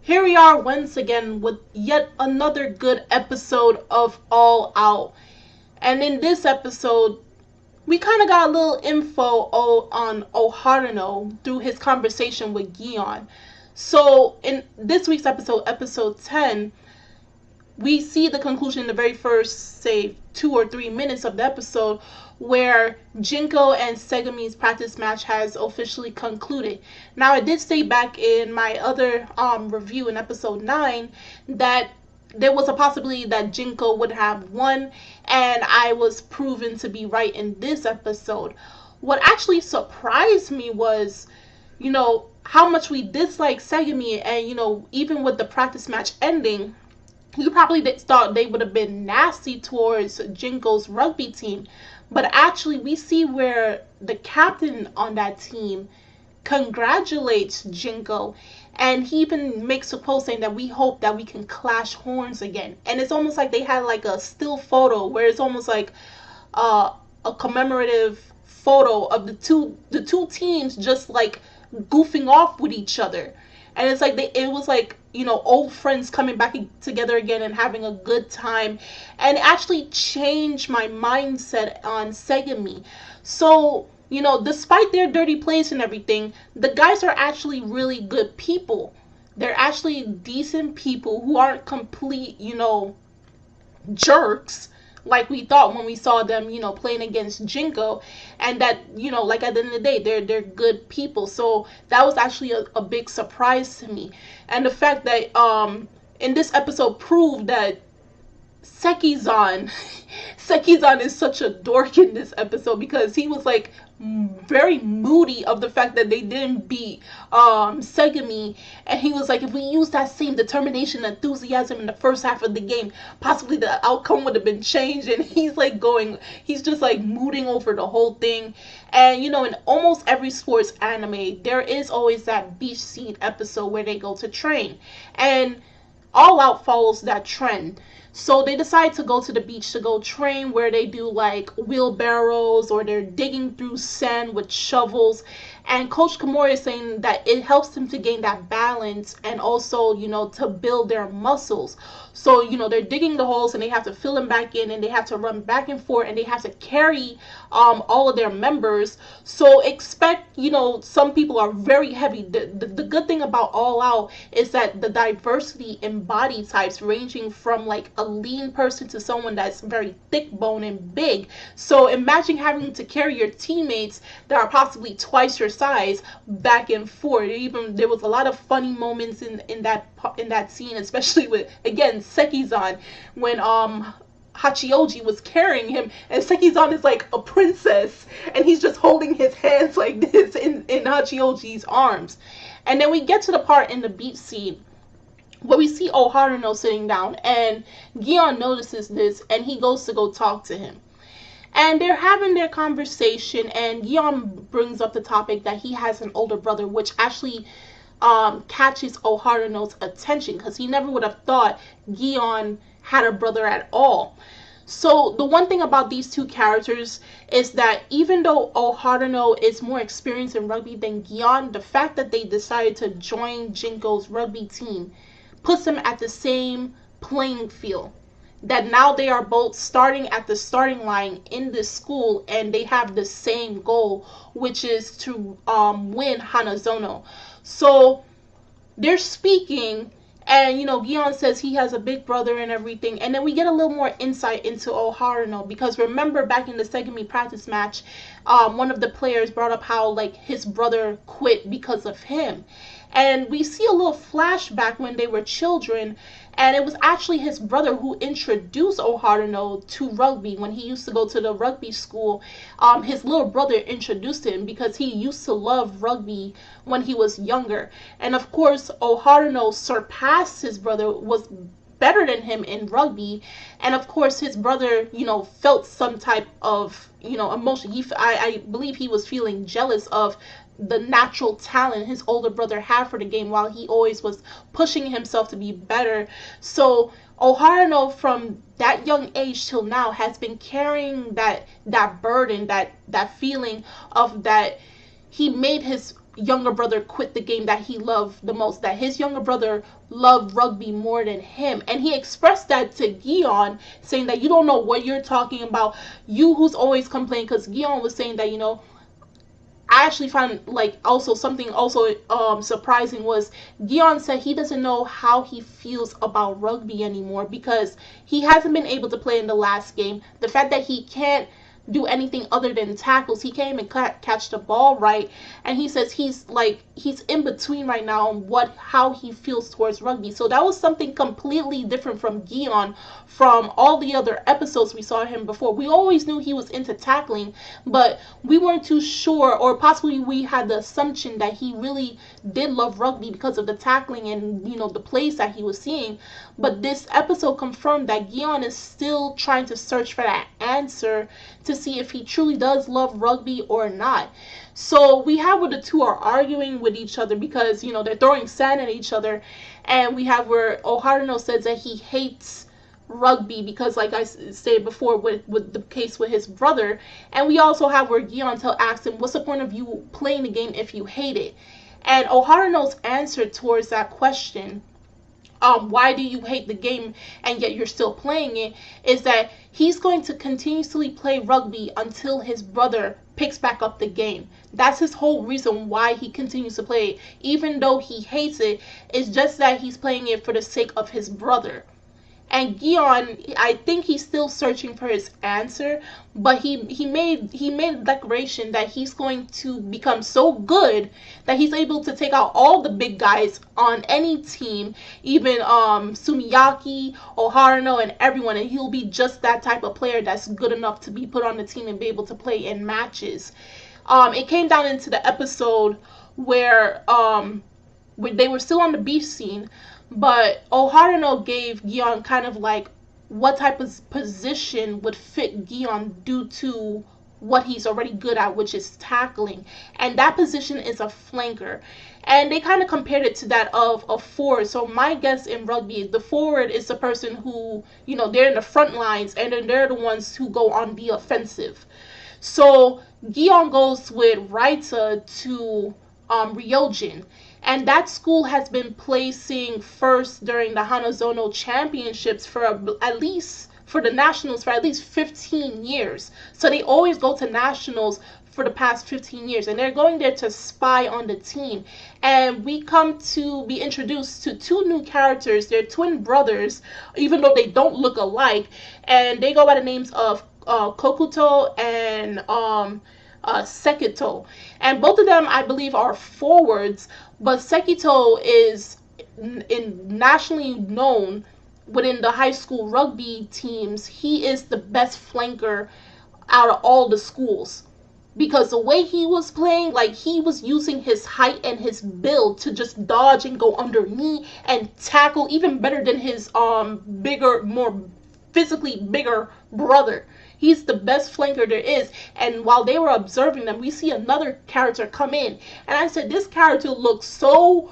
Here we are once again with yet another good episode of All Out. And in this episode, we kind of got a little info on Oharano through his conversation with Gion. So in this week's episode, episode 10, we see the conclusion in the very first, say, 2 or 3 minutes of the episode where Jinko and Segami's practice match has officially concluded. Now, I did say back in my other review in episode 9 that there was a possibility that Jinko would have won, and I was proven to be right in this episode. What actually surprised me was, how much we dislike Segami, and, even with the practice match ending, you probably thought they would have been nasty towards Jinko's rugby team. But actually, we see where the captain on that team congratulates Jinko. And he even makes a quote saying that we hope that we can clash horns again. And it's almost like they had like a still photo where it's almost like a commemorative photo of the two teams just like goofing off with each other. And it's like it was like, old friends coming back together again and having a good time. And it actually changed my mindset on Segami. So, despite their dirty plays and everything, the guys are actually really good people. They're actually decent people who aren't complete, jerks like we thought when we saw them, playing against Jinko, and that, like at the end of the day, they're good people. So that was actually a big surprise to me. And the fact that in this episode proved that Sekizan is such a dork in this episode, because he was like very moody of the fact that they didn't beat Segami, and he was like, if we use that same determination and enthusiasm in the first half of the game, possibly the outcome would have been changed. And he's just like mooting over the whole thing. And in almost every sports anime, there is always that beach scene episode where they go to train, and All Out follows that trend. So they decide to go to the beach to go train, where they do like wheelbarrows or they're digging through sand with shovels. And Coach Kimura is saying that it helps them to gain that balance and also, to build their muscles. So, they're digging the holes and they have to fill them back in, and they have to run back and forth, and they have to carry all of their members. So expect, some people are very heavy. The good thing about All Out is that the diversity in body types, ranging from like a lean person to someone that's very thick bone and big. So imagine having to carry your teammates that are possibly twice your size back and forth. Even there was a lot of funny moments in that scene, especially with, again, Sekizan, when Hachioji was carrying him, and Sekizan is like a princess, and he's just holding his hands like this in Hachioji's arms. And then we get to the part in the beach scene where we see Oharano sitting down, and Gion notices this, and he goes to go talk to him. And they're having their conversation, and Gion brings up the topic that he has an older brother, which actually catches Oharano's attention, because he never would have thought Gion had a brother at all. So the one thing about these two characters is that even though Oharano is more experienced in rugby than Gion, the fact that they decided to join Jinko's rugby team puts them at the same playing field. That now they are both starting at the starting line in this school, and they have the same goal, which is to win Hanazono. So they're speaking, and Gion says he has a big brother and everything, and then we get a little more insight into Oharano, because remember back in the Segami practice match, one of the players brought up how like his brother quit because of him. And we see a little flashback when they were children, and it was actually his brother who introduced Oharano to rugby. When he used to go to the rugby school, his little brother introduced him because he used to love rugby when he was younger. And of course, Oharano surpassed his brother, was better than him in rugby, and of course his brother felt some type of emotion. I believe he was feeling jealous of the natural talent his older brother had for the game, while he always was pushing himself to be better. So Oharano, from that young age till now, has been carrying that burden, that feeling of that he made his younger brother quit the game that he loved the most, that his younger brother loved rugby more than him. And he expressed that to Gion, saying that you don't know what you're talking about, you who's always complaining, because Gion was saying that, I actually found, like, also something also surprising was Gion said he doesn't know how he feels about rugby anymore because he hasn't been able to play in the last game. The fact that he can't do anything other than tackles, he can't even catch the ball right, and he says he's in between right now on how he feels towards rugby. So that was something completely different from Gion, from all the other episodes we saw him before. We always knew he was into tackling, but we weren't too sure, or possibly we had the assumption that he really did love rugby because of the tackling and the plays that he was seeing. But this episode confirmed that Gion is still trying to search for that answer to see if he truly does love rugby or not. So we have where the two are arguing with each other because they're throwing sand at each other, and we have where Oharano says that he hates rugby because, like I said before, with the case with his brother. And we also have where Gion asks him, what's the point of you playing the game if you hate it? And Oharano's answer towards that question, why do you hate the game and yet you're still playing it, is that he's going to continuously play rugby until his brother picks back up the game. That's his whole reason why he continues to play it. Even though he hates it, it's just that he's playing it for the sake of his brother. And Gion, I think he's still searching for his answer, but he made a declaration that he's going to become so good that he's able to take out all the big guys on any team, even Sumiyaki, Oharano, and everyone, and he'll be just that type of player that's good enough to be put on the team and be able to play in matches. It came down into the episode where they were still on the beach scene, but Oharano gave Gion kind of like what type of position would fit Gion due to what he's already good at, which is tackling. And that position is a flanker. And they kind of compared it to that of a forward. So my guess in rugby is the forward is the person who, they're in the front lines and then they're the ones who go on the offensive. So Gion goes with Raita to Ryojin. And that school has been placing first during the Hanazono Championships for the Nationals for at least 15 years. So they always go to Nationals for the past 15 years. And they're going there to spy on the team. And we come to be introduced to two new characters. They're twin brothers, even though they don't look alike. And they go by the names of Kokuto and Sekito. And both of them, I believe, are forwards. But Sekito is nationally known within the high school rugby teams. He is the best flanker out of all the schools. Because the way he was playing, like, he was using his height and his build to just dodge and go underneath and tackle even better than his bigger, more physically bigger brother. He's the best flanker there is. And while they were observing them, we see another character come in. And I said, this character looks so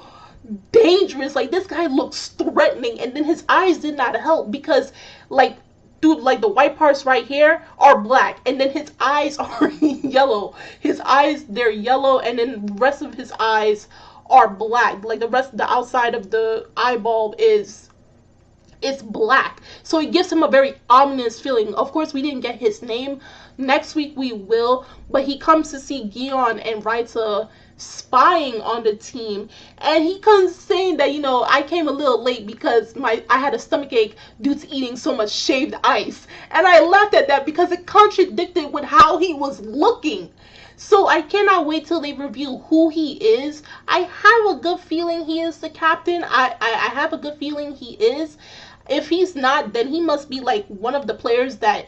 dangerous. Like, this guy looks threatening. And then his eyes did not help because, like, dude, like, the white parts right here are black. And then his eyes are yellow. His eyes, they're yellow. And then the rest of his eyes are black. Like, the outside of the eyeball is black. So it gives him a very ominous feeling. Of course, we didn't get his name. Next week we will. But he comes to see Gion and Raita spying on the team. And he comes saying that, I came a little late because I had a stomach ache due to eating so much shaved ice. And I laughed at that because it contradicted with how he was looking. So I cannot wait till they reveal who he is. I have a good feeling he is the captain. I have a good feeling he is. If he's not, then he must be like one of the players that,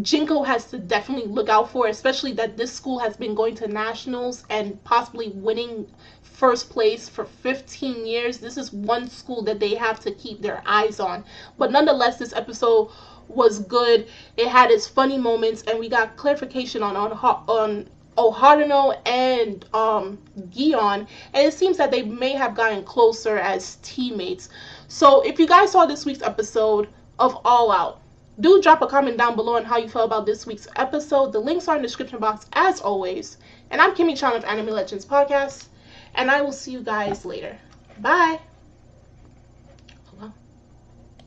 Jinko has to definitely look out for, especially that this school has been going to nationals and possibly winning first place for 15 years. This is one school that they have to keep their eyes on. But nonetheless, this episode was good. It had its funny moments, and we got clarification on Oharano and Gion, and it seems that they may have gotten closer as teammates. So if you guys saw this week's episode of All Out, do drop a comment down below on how you felt about this week's episode. The links are in the description box as always. And I'm Kimmy Chan of Anime Legends Podcast, and I will see you guys later. Bye.